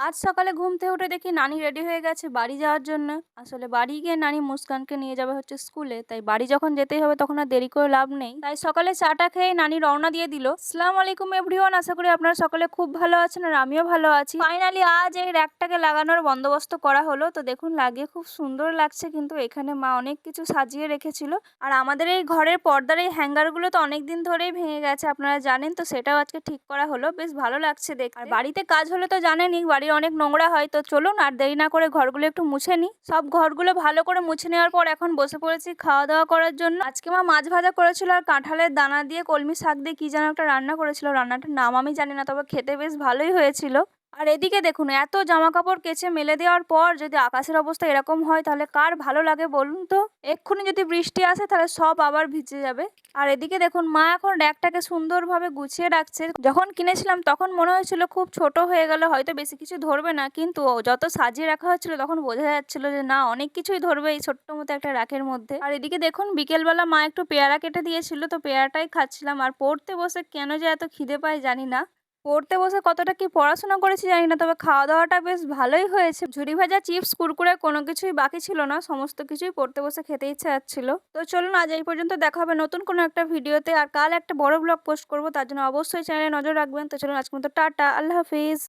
আজ সকালে ঘুম থেকে উঠে দেখি নানি রেডি হয়ে গেছে বাড়ি যাওয়ার জন্য। আসলে বাড়ি গিয়ে নানি মুস্কানকে নিয়ে যাবে হচ্ছে স্কুলে, তাই বাড়ি যখন যেতেই হবে তখন আর দেরি করে লাভ নেই। তাই সকালে চাটা খেয়ে নানি রওনা দিয়ে দিল। আসসালামু আলাইকুম এভরিওয়ান, আশা করি আপনারা সকলে খুব ভালো আছেন আর আমিও ভালো আছি। ফাইনালি আজ এই র্যাকটাকে লাগানোর বন্দোবস্ত করা হলো। তো দেখুন লাগিয়ে খুব সুন্দর লাগছে, কিন্তু এখানে মা অনেক কিছু সাজিয়ে রেখেছিল। আর আমাদের এই ঘরের পর্দার এই হ্যাঙ্গার গুলো তো অনেকদিন ধরেই ভেঙে গেছে, আপনারা জানেন, তো সেটাও আজকে ঠিক করা হলো। বেশ ভালো লাগছে দেখতে। আর বাড়িতে কাজ হলে তো জানেনই বাড়ির অনেক নোংরা হয়। তো চলুন আর দেরি না করে ঘরগুলো একটু মুছে নিই। সব ঘরগুলো ভালো করে মুছে নেওয়ার পর এখন বসে পড়েছি খাওয়া দাওয়া করার জন্য। আজকে মা মাছ ভাজা করেছিল আর কাঁঠালের দানা দিয়ে কলমি শাক দিয়ে কি যেন একটা রান্না করেছিল। রান্নাটার নাম আমি জানি না, তবে খেতে বেশ ভালোই হয়েছিল। আর এদিকে দেখুন এত জামা কাপড় কেচে মেলে দেওয়ার পর যদি আকাশের অবস্থা এরকম হয় তাহলে কার ভালো লাগে বলুন তো। এক্ষুনি যদি বৃষ্টি আসে তাহলে সব আবার ভিজে যাবে। আর এদিকে দেখুন মা এখন র্যাকটাকে সুন্দরভাবে গুছিয়ে রাখছে। যখন কিনেছিলাম তখন মনে হয়েছিল খুব ছোট হয়ে গেল, হয়তো বেশি কিছু ধরবে না, কিন্তু যত সাজিয়ে রাখা হচ্ছিল তখন বোঝা যাচ্ছিল যে না, অনেক কিছুই ধরবে এই ছোট্ট মতো একটা র্যাকের মধ্যে। আর এদিকে দেখুন বিকেলবেলা মা একটু পেয়ারা কেটে দিয়েছিল, তো পেয়ারাটাই খাচ্ছিলাম। আর পড়তে বসে কেন যে এত খিদে পায় জানি না। পড়তে বসে কতটা কি পড়াশোনা করেছি জানি না, তবে খাওয়া দাওয়াটা বেশ ভালোই হয়েছে। ঝুরি ভাজা, চিপস, কুরকুরে কোনো কিছুই বাকি ছিল না, সমস্ত কিছুই পড়তে বসে খেতে ইচ্ছা যাচ্ছিল। তো চলুন আজ এই পর্যন্ত, দেখা হবে নতুন কোনো একটা ভিডিওতে। আর কাল একটা বড় ব্লগ পোস্ট করব, তার জন্য অবশ্যই চ্যানেলে নজর রাখবেন। তো চলুন আজকের মতো টাটা, আল্লাহ হাফিজ।